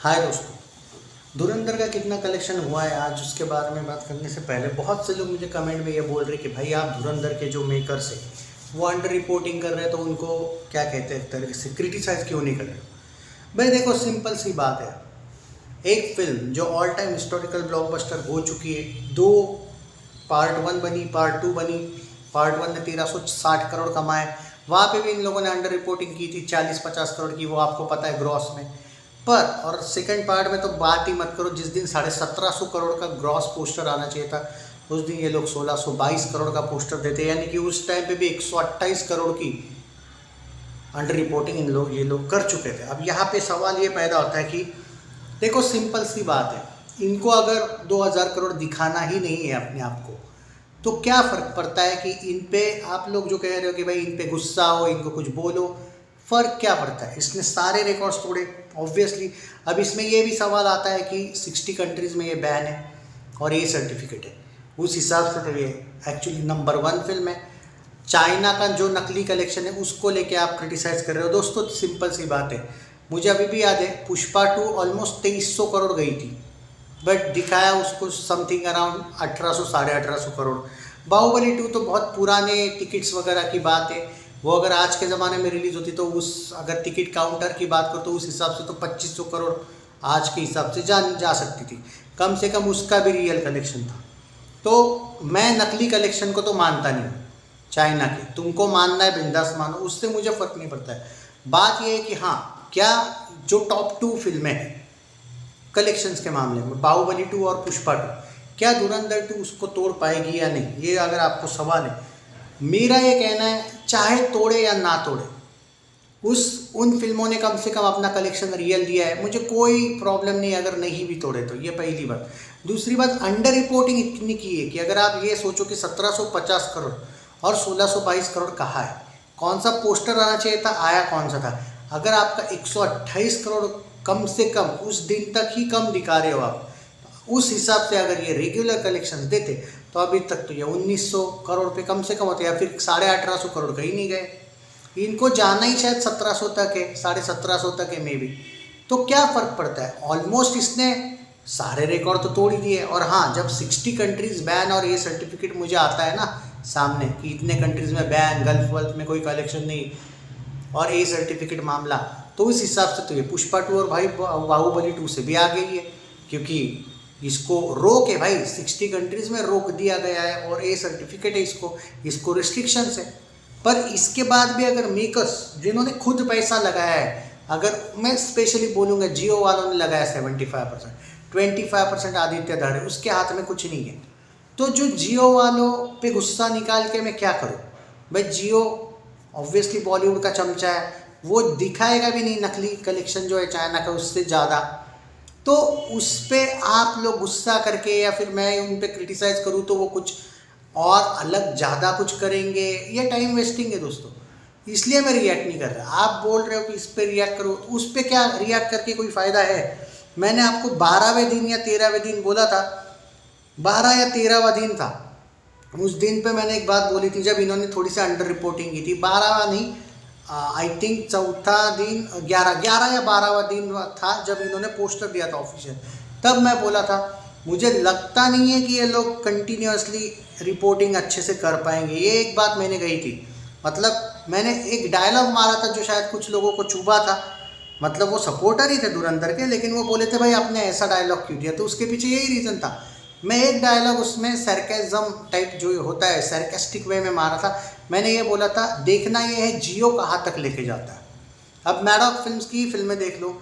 हाय दोस्तों, धुरंधर का कितना कलेक्शन हुआ है आज उसके बारे में बात करने से पहले बहुत से लोग मुझे कमेंट में ये बोल रहे कि भाई आप धुरंधर के जो मेकर्स है वो अंडर रिपोर्टिंग कर रहे हैं तो उनको क्या कहते हैं एक तरीके से क्रिटिसाइज़ क्यों नहीं कर रहे हो। भाई देखो, सिंपल सी बात है, एक फिल्म जो ऑल टाइम हिस्टोरिकल ब्लॉकबस्टर हो चुकी है, दो पार्ट 1 बनी, पार्ट 2 बनी। पार्ट 1 ने 1360 करोड़ कमाए, वहाँ पे भी इन लोगों ने अंडर रिपोर्टिंग की थी 40-50 करोड़ की, वो आपको पता है ग्रॉस में। पर और सेकंड पार्ट में तो बात ही मत करो, जिस दिन 1750 करोड़ का ग्रॉस पोस्टर आना चाहिए था उस दिन ये लोग 1622 करोड़ का पोस्टर देते, यानी कि उस टाइम पे भी 128 करोड़ की अंडर रिपोर्टिंग ये लोग कर चुके थे। अब यहाँ पे सवाल ये पैदा होता है कि देखो, सिंपल सी बात है, इनको अगर 2000 करोड़ दिखाना ही नहीं है अपने आप को तो क्या फ़र्क पड़ता है कि इन पे आप लोग जो कह रहे हो कि भाई इन पे गुस्सा हो, इनको कुछ बोलो, फ़र्क क्या पड़ता है? इसने सारे रिकॉर्ड्स तोड़े ऑब्वियसली। अब इसमें ये भी सवाल आता है कि 60 कंट्रीज़ में ये बैन है और ये सर्टिफिकेट है, उस हिसाब से तो ये एक्चुअली नंबर 1 फिल्म है। चाइना का जो नकली कलेक्शन है उसको लेके आप क्रिटिसाइज़ कर रहे हो। दोस्तों, सिंपल सी बात है, मुझे अभी भी याद है पुष्पा 2 ऑलमोस्ट 2300 करोड़ गई थी, बट दिखाया उसको समथिंग अराउंड 1800 1850 करोड़। बाहुबली 2 तो बहुत पुराने टिकट्स वगैरह की बात है, वो अगर आज के ज़माने में रिलीज़ होती तो उस अगर टिकट काउंटर की बात करो तो उस हिसाब से तो 2500 करोड़ आज के हिसाब से जा सकती थी, कम से कम उसका भी रियल कलेक्शन था। तो मैं नकली कलेक्शन को तो मानता नहीं, चाइना के तुमको मानना है बिंदास मानो, उससे मुझे फ़र्क नहीं पड़ता है। बात यह है कि हाँ, क्या जो टॉप 2 फिल्में हैं कलेक्शंस के मामले में, बाहुबली 2 और पुष्पा 2, क्या धुरंधर 2 उसको तोड़ पाएगी या नहीं, ये अगर आपको सवाल है, मेरा ये कहना है चाहे तोड़े या ना तोड़े, उन फिल्मों ने कम से कम अपना कलेक्शन रियल दिया है, मुझे कोई प्रॉब्लम नहीं अगर नहीं भी तोड़े तो। ये पहली बात। दूसरी बात, अंडर रिपोर्टिंग इतनी की है कि अगर आप ये सोचो कि 1750 करोड़ और 1622 करोड़ कहाँ है, कौन सा पोस्टर आना चाहिए था, आया कौन सा था? अगर आपका 128 करोड़ कम से कम उस दिन तक ही कम दिखा रहे हो आप, उस हिसाब से अगर ये रेगुलर कलेक्शंस देते तो अभी तक तो ये 1900 करोड़ पे कम से कम होते, या फिर 1850 करोड़ कहीं नहीं गए। इनको जाना ही शायद 1700 तक है, 1750 तक है मे बी। तो क्या फ़र्क पड़ता है, ऑलमोस्ट इसने सारे रिकॉर्ड तो तोड़ ही दिए। और हाँ, जब 60 कंट्रीज़ बैन और ये सर्टिफिकेट मुझे आता है ना सामने कि इतने कंट्रीज़ में बैन, गल्फ वल्फ में कोई कलेक्शन नहीं, और ये सर्टिफिकेट मामला, तो उस हिसाब से तो ये पुष्पा 2 और भाई बाहुबली 2 से भी आ गई है, क्योंकि इसको रोक है भाई, 60 कंट्रीज़ में रोक दिया गया है और ये सर्टिफिकेट है, इसको रिस्ट्रिक्शंस है। पर इसके बाद भी अगर मेकर्स जिन्होंने खुद पैसा लगाया है, अगर मैं स्पेशली बोलूँगा जियो वालों ने लगाया 75%, 25% आदित्य धर है, उसके हाथ में कुछ नहीं है। तो जो जियो वालों पे गुस्सा निकाल के मैं क्या करूँ भाई? जियो ऑब्वियसली बॉलीवुड का चमचा है, वो दिखाएगा भी नहीं नकली कलेक्शन जो है चाइना का उससे ज़्यादा। तो उस पर आप लोग गुस्सा करके या फिर मैं उन पर क्रिटिसाइज़ करूँ तो वो कुछ और अलग ज़्यादा कुछ करेंगे, ये टाइम वेस्टिंग है दोस्तों, इसलिए मैं रिएक्ट नहीं कर रहा। आप बोल रहे हो कि इस पर रिएक्ट करो, तो उस पर क्या रिएक्ट करके कोई फ़ायदा है? मैंने आपको 12वें दिन या 13वें दिन बोला था, 12 या 13वां दिन था, उस दिन पे मैंने एक बात बोली थी जब इन्होंने थोड़ी सी अंडर रिपोर्टिंग की थी। 12वां नहीं, आई थिंक चौथा दिन, 11 या 12वां दिन था जब इन्होंने पोस्टर दिया था ऑफिशियल। तब मैं बोला था मुझे लगता नहीं है कि ये लोग कंटिन्यूसली रिपोर्टिंग अच्छे से कर पाएंगे, ये एक बात मैंने कही थी। मतलब मैंने एक डायलॉग मारा था जो शायद कुछ लोगों को चुभा था, मतलब वो सपोर्टर ही थे धुरंधर के, लेकिन वो बोले थे भाई आपने ऐसा डायलॉग क्यों दिया, तो उसके पीछे यही रीज़न था। मैं एक डायलॉग उसमें सरकेज़म टाइप जो होता है, सरकेस्टिक वे में मारा था। मैंने ये बोला था देखना ये है जियो कहाँ तक लेके जाता है। अब मैडॉक फिल्म्स की फिल्में देख लो,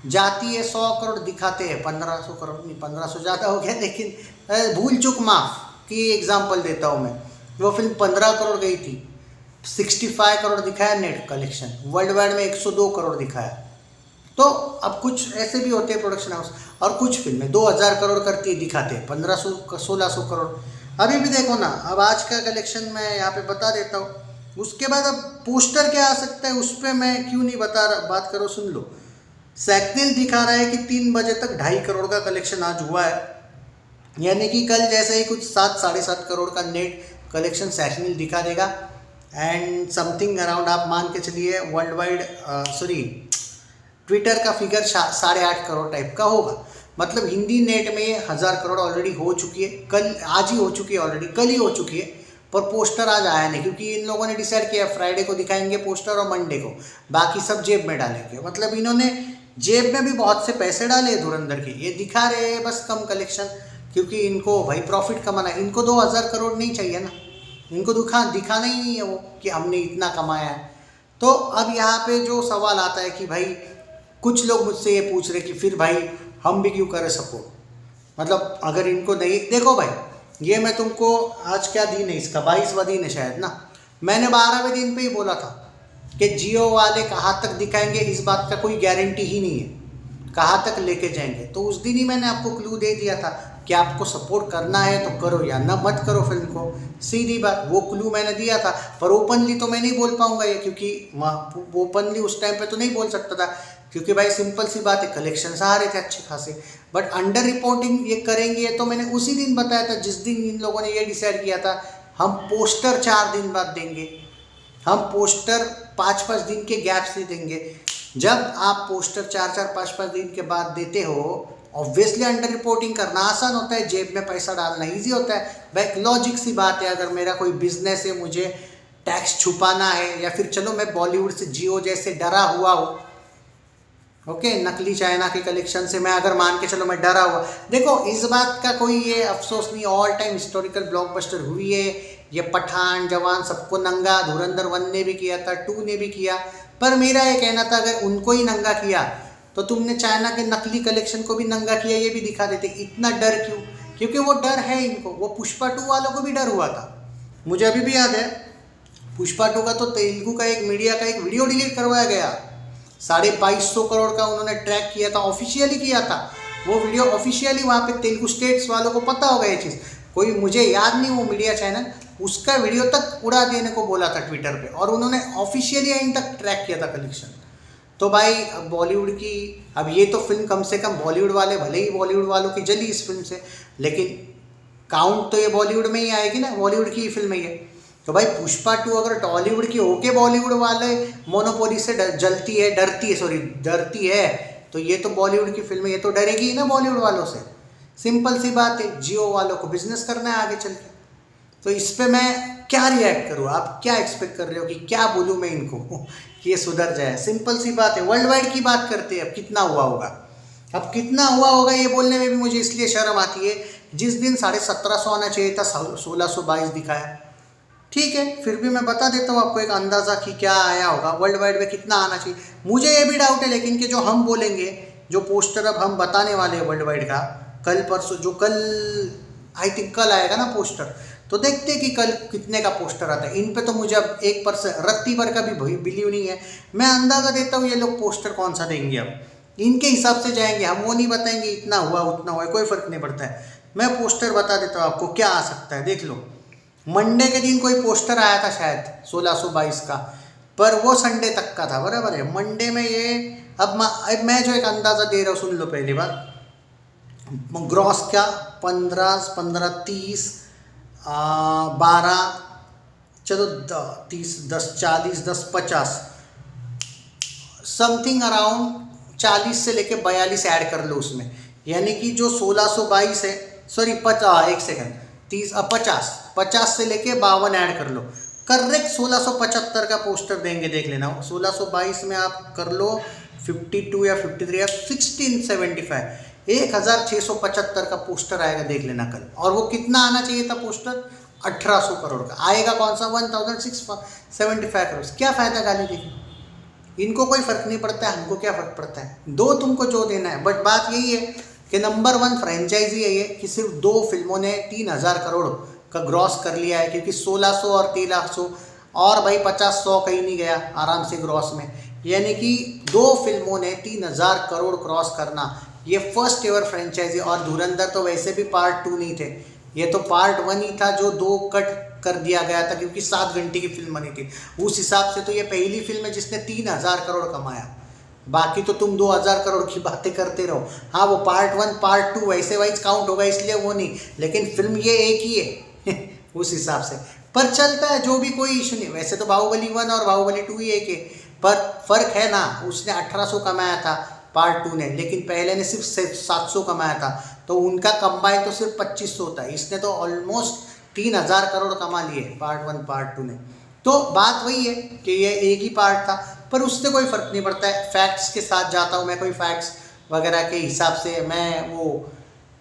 जाती है 100 करोड़ दिखाते हैं, 1500 करोड़ नहीं, 1500 ज़्यादा हो गया, लेकिन भूल चूक माफ़ की एग्जांपल देता हूँ मैं। वो फिल्म 15 करोड़ गई थी, 65 करोड़ दिखाया नेट कलेक्शन, वर्ल्ड वाइड में 102 करोड़ दिखाया। तो अब कुछ ऐसे भी होते हैं प्रोडक्शन हाउस, और कुछ फिल्में 2000 करोड़ करती है, दिखाते हैं 1500 1600 करोड़। अभी भी देखो ना, अब आज का कलेक्शन मैं यहाँ पे बता देता हूँ, उसके बाद अब पोस्टर क्या आ सकता है उस पर मैं क्यों नहीं बता रहा, बात करो, सुन लो। सैकनिल दिखा रहा है कि 3 बजे तक 2.5 करोड़ का कलेक्शन आज हुआ है, यानी कि कल जैसे ही कुछ 7 साढ़े 7 करोड़ का नेट कलेक्शन सैकनिल दिखा देगा। एंड समथिंग अराउंड आप मान के चलिए वर्ल्ड वाइड, सॉरी ट्विटर का फिगर 8.5 करोड़ टाइप का होगा। मतलब हिंदी नेट में 1000 करोड़ ऑलरेडी हो चुकी है, कल आज ही हो चुकी है, ऑलरेडी कल ही हो चुकी है, पर पोस्टर आज आया नहीं क्योंकि इन लोगों ने डिसाइड किया फ्राइडे को दिखाएंगे पोस्टर और मंडे को बाकी सब जेब में डालेंगे। मतलब इन्होंने जेब में भी बहुत से पैसे डाले धुरंधर के, ये दिखा रहे हैं बस कम कलेक्शन, क्योंकि इनको भाई प्रॉफिट कमाना है। इनको 2000 करोड़ नहीं चाहिए ना, इनको दिखाना ही नहीं है वो कि हमने इतना कमाया है। तो अब यहाँ पे जो सवाल आता है कि भाई कुछ लोग मुझसे ये पूछ रहे कि फिर भाई हम भी क्यों करें सपोर्ट। मतलब अगर इनको नहीं, देखो भाई ये मैं तुमको आज क्या दिन है इसका 22वां दिन है शायद ना, मैंने 12वें दिन पे ही बोला था कि जियो वाले कहाँ तक दिखाएंगे इस बात का कोई गारंटी ही नहीं है, कहाँ तक लेके जाएंगे। तो उस दिन ही मैंने आपको क्लू दे दिया था कि आपको सपोर्ट करना है तो करो या ना मत करो फिल्म को, सीधी बात। वो क्लू मैंने दिया था, पर ओपनली तो मैं नहीं बोल पाऊंगा ये, क्योंकि ओपनली उस टाइम पे तो नहीं बोल सकता था, क्योंकि भाई सिंपल सी बात है कलेक्शन आ रहे थे अच्छे खासे। बट अंडर रिपोर्टिंग ये करेंगे तो मैंने उसी दिन बताया था जिस दिन इन लोगों ने ये डिसाइड किया था हम पोस्टर 4 दिन बाद देंगे, हम पोस्टर 5-5 दिन के गैप से देंगे। जब आप पोस्टर 4-4 5-5 दिन के बाद देते हो, ऑब्वियसली अंडर रिपोर्टिंग करना आसान होता है, जेब में पैसा डालना ईजी होता है। भाई लॉजिक सी बात है, अगर मेरा कोई बिजनेस है, मुझे टैक्स छुपाना है, या फिर चलो मैं बॉलीवुड से जियो जैसे डरा हुआ हूँ, ओके नकली चाइना के कलेक्शन से मैं अगर मान के चलो मैं डरा हुआ, देखो इस बात का कोई ये अफसोस नहीं, ऑल टाइम हिस्टोरिकल ब्लॉकबस्टर हुई है ये, पठान जवान सबको नंगा, धुरंधर 1 ने भी किया था, 2 ने भी किया। पर मेरा ये कहना था अगर उनको ही नंगा किया तो तुमने चाइना के नकली कलेक्शन को भी नंगा किया, ये भी दिखा देते। इतना डर क्यों? क्योंकि वो डर है इनको, वो पुष्पा 2 वालों को भी डर हुआ था। मुझे अभी भी याद है पुष्पा 2 का तो तेलुगु का एक मीडिया का एक वीडियो डिलीट करवाया गया, 2250 करोड़ का उन्होंने ट्रैक किया था, ऑफिशियली किया था वो वीडियो, ऑफिशियली वहाँ पे तेलुगु स्टेट्स वालों को पता होगा ये चीज़, कोई मुझे याद नहीं वो मीडिया चैनल, उसका वीडियो तक उड़ा देने को बोला था ट्विटर पे, और उन्होंने ऑफिशियली एंड तक ट्रैक किया था कलेक्शन। तो भाई अब बॉलीवुड की, अब ये तो फिल्म कम से कम बॉलीवुड वाले, भले ही बॉलीवुड वालों की जली इस फिल्म से, लेकिन काउंट तो ये बॉलीवुड में ही आएगी ना, बॉलीवुड की फिल्म है ये। तो भाई पुष्पा 2 अगर टॉलीवुड की होके बॉलीवुड वाले मोनोपोली से डरती है, तो ये तो बॉलीवुड की फिल्म है, ये तो डरेगी ही ना बॉलीवुड वालों से। सिंपल सी बात है, जियो वालों को बिजनेस करना है आगे चल के। तो इस पे मैं क्या रिएक्ट करूँ? आप क्या एक्सपेक्ट कर रहे हो कि क्या बोलूँ मैं इनको कि ये सुधर जाए? सिंपल सी बात है, वर्ल्ड वाइड की बात करते हैं, अब कितना हुआ होगा, अब कितना हुआ होगा ये बोलने में भी मुझे इसलिए शर्म आती है। जिस दिन 1750 आना चाहिए था 1622 दिखाया, ठीक है, फिर भी मैं बता देता हूँ आपको एक अंदाज़ा कि क्या आया होगा, वर्ल्ड वाइड में कितना आना चाहिए। मुझे ये भी डाउट है लेकिन कि जो हम बोलेंगे, जो पोस्टर अब हम बताने वाले हैं वर्ल्ड वाइड का, कल परसों, जो कल आई थिंक कल आएगा ना पोस्टर, तो देखते हैं कि कल कितने का पोस्टर आता है। इन पे तो मुझे अब 1% रत्ती भर का भी बिलीव नहीं है। मैं अंदाज़ा देता हूँ ये लोग पोस्टर कौन सा देंगे, अब इनके हिसाब से जाएंगे, हम वो नहीं बताएंगे इतना हुआ उतना हुआ, कोई फ़र्क नहीं पड़ता है। मैं पोस्टर बता देता हूँ आपको क्या आ सकता है, देख लो। मंडे के दिन कोई पोस्टर आया था शायद 1622 का, पर वो संडे तक का था, बराबर है। मंडे में ये, अब मैं जो एक अंदाज़ा दे रहा हूँ सुन लो पहली बार, ग्रॉस क्या 15 30 12 चलो 30 10 40 10 50 समथिंग अराउंड 40 से लेके 42 ऐड कर लो उसमें, यानी कि जो 1622 है, सॉरी 50 से लेके 52 ऐड कर लो, करेक्ट 1675 का पोस्टर देंगे, देख लेना। 1622 में आप कर लो 52 या 53 या 1675, 1675 का पोस्टर आएगा, देख लेना कल। और वो कितना आना चाहिए था पोस्टर? 1800 करोड़ का आएगा। कौन सा? 1675 करोड़। क्या फ़ायदा गाली देगी, इनको कोई फ़र्क नहीं पड़ता है, हमको क्या फ़र्क पड़ता है, दो तुमको जो देना है। बट बात यही है कि नंबर 1 फ्रेंचाइजी है ये, कि सिर्फ 2 फिल्मों ने 3000 करोड़ का ग्रॉस कर लिया है, क्योंकि 1600 और 1300 और भाई 50-100 कहीं नहीं गया आराम से ग्रॉस में, यानी कि 2 फिल्मों ने 3000 करोड़ क्रॉस करना, ये फर्स्ट एवर फ्रेंचाइजी। और धुरंधर तो वैसे भी पार्ट 2 नहीं थे, ये तो पार्ट 1 ही था जो 2 कट कर दिया गया था, क्योंकि 7 घंटे की फिल्म बनी थी। उस हिसाब से तो ये पहली फिल्म है जिसने 3000 करोड़ कमाया। बाकी तो तुम 2000 करोड़ की बातें करते रहो। हाँ, वो पार्ट 1 पार्ट 2 वैसे वाइज काउंट होगा, इसलिए वो नहीं, लेकिन फिल्म ये एक ही है उस हिसाब से। पर चलता है, जो भी, कोई इशू नहीं। वैसे तो बाहुबली 1 और बाहुबली 2 ही एक है, पर फर्क है ना, उसने 1800 कमाया था पार्ट 2 ने, लेकिन पहले ने सिर्फ 700 कमाया था, तो उनका कंबाइन तो सिर्फ 2500 होता है, इसने तो ऑलमोस्ट 3000 करोड़ कमा लिए पार्ट 1 पार्ट 2 ने। तो बात वही है कि ये एक ही पार्ट था, पर उससे कोई फ़र्क नहीं पड़ता है। फैक्ट्स के साथ जाता हूँ मैं, कोई फैक्ट्स वगैरह के हिसाब से मैं वो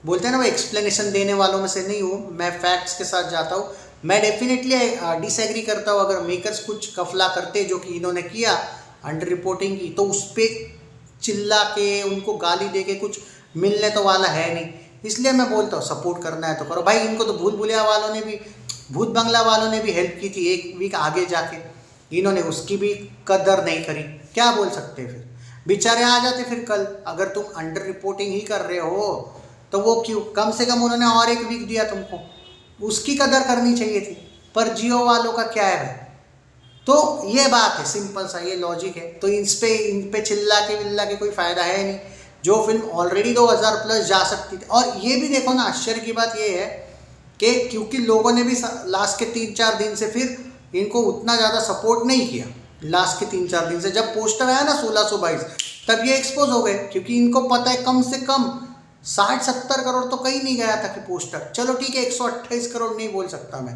बोलते हैं ना वो एक्सप्लेनेशन देने वालों में से नहीं हूँ, मैं फैक्ट्स के साथ जाता हूँ। मैं डेफिनेटली डिसएग्री करता हूँ अगर मेकर्स कुछ कफला करते जो कि इन्होंने किया अंडर रिपोर्टिंग की, तो उस पर चिल्ला के उनको गाली दे के कुछ मिलने तो वाला है नहीं। इसलिए मैं बोलता हूँ सपोर्ट करना है तो करो भाई। इनको तो भूत भुलैया वालों ने भी, भूत बंगला वालों ने भी हेल्प की थी एक वीक आगे जाके, इन्होंने उसकी भी कदर नहीं करी। क्या बोल सकते फिर, बेचारे आ जाते फिर कल। अगर तुम अंडर रिपोर्टिंग ही कर रहे हो तो वो क्यों, कम से कम उन्होंने और एक वीक दिया तुमको, उसकी कदर करनी चाहिए थी। पर जियो वालों का क्या है भाई। तो ये बात है, सिंपल सा ये लॉजिक है। तो इन पे चिल्ला के विल्ला के कोई फ़ायदा है नहीं। जो फिल्म ऑलरेडी 2000 प्लस जा सकती थी। और ये भी देखो ना, आश्चर्य की बात ये है कि क्योंकि लोगों ने भी लास्ट के 3-4 दिन से फिर इनको उतना ज़्यादा सपोर्ट नहीं किया। लास्ट के 3-4 दिन से जब पोस्टर आया ना 1622, तब ये एक्सपोज हो गए, क्योंकि इनको पता है कम से कम 60-70 करोड़ तो कहीं नहीं गया था कि पोस्टर, चलो ठीक है 128 करोड़ नहीं बोल सकता मैं,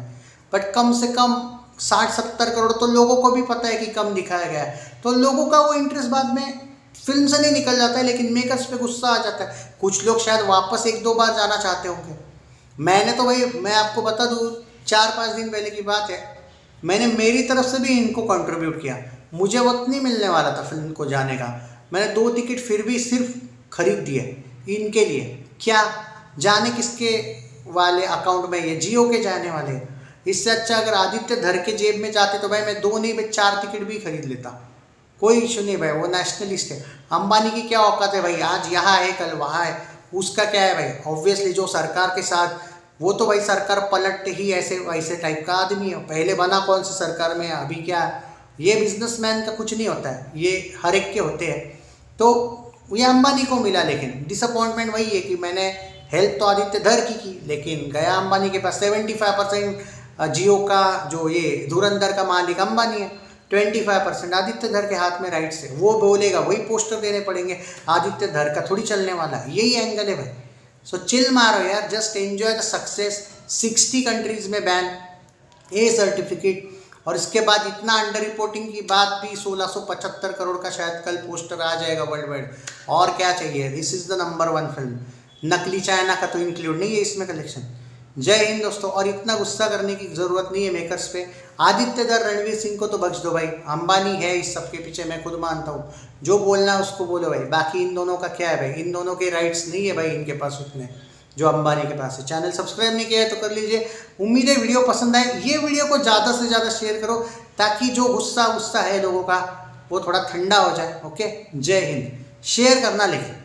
बट कम से कम 60-70 करोड़ तो लोगों को भी पता है कि कम दिखाया गया है। तो लोगों का वो इंटरेस्ट बाद में फिल्म से नहीं निकल जाता है, लेकिन मेकर्स पे गुस्सा आ जाता है। कुछ लोग शायद वापस 1-2 बार जाना चाहते होंगे। मैंने तो भाई, मैं आपको बता दूँ, 4-5 दिन पहले की बात है, मैंने मेरी तरफ से भी इनको कंट्रीब्यूट किया। मुझे वक्त नहीं मिलने वाला था फिल्म को जाने का, मैंने 2 टिकट फिर भी सिर्फ खरीद दिए इनके लिए। क्या जाने किसके वाले अकाउंट में, ये जियो के जाने वाले। इससे अच्छा अगर आदित्य धर के जेब में जाते तो भाई मैं 2 नहीं, मैं 4 टिकट भी खरीद लेता, कोई इशू नहीं भाई। वो नेशनलिस्ट है। अंबानी की क्या औकात है भाई, आज यहाँ है कल वहाँ है, उसका क्या है भाई। ऑब्वियसली जो सरकार के साथ, वो तो भाई सरकार पलट ही ऐसे वैसे टाइप का आदमी है। पहले बना कौन सी सरकार में, अभी क्या। ये बिजनेसमैन का कुछ नहीं होता है, ये हर एक के होते हैं। तो ये अंबानी को मिला, लेकिन डिसअपॉइंटमेंट वही है कि मैंने हेल्प तो आदित्य धर की, लेकिन गया अंबानी के पास। 75% जियो का जो ये धुरंधर का मालिक अंबानी है, 25% आदित्य धर के हाथ में राइट से। वो बोलेगा वही पोस्टर देने पड़ेंगे, आदित्य धर का थोड़ी चलने वाला है। यही एंगल है भाई। सो चिल मारो यार, just enjoy the success. 60 countries में बैन, ए सर्टिफिकेट, और इसके बाद इतना अंडर रिपोर्टिंग की बात भी 1675 करोड़ का शायद कल पोस्टर आ जाएगा वर्ल्ड वाइड। और क्या चाहिए, this is the number 1 film. नकली चाइना का तो इंक्लूड नहीं है इसमें कलेक्शन। जय हिंद दोस्तों। और इतना गुस्सा करने की ज़रूरत नहीं है मेकर्स पे। आदित्य धर, रणवीर सिंह को तो बख्श दो भाई, अंबानी है इस सब के पीछे, मैं खुद मानता हूँ। जो बोलना है उसको बोलो भाई, बाकी इन दोनों का क्या है भाई, इन दोनों के राइट्स नहीं है भाई इनके पास उतने जो अंबानी के पास है। चैनल सब्सक्राइब नहीं किया है तो कर लीजिए। उम्मीद है वीडियो पसंद आए। ये वीडियो को ज़्यादा से ज़्यादा शेयर करो, ताकि जो गुस्सा है लोगों का वो थोड़ा ठंडा हो जाए। ओके, जय हिंद। शेयर करना लेकिन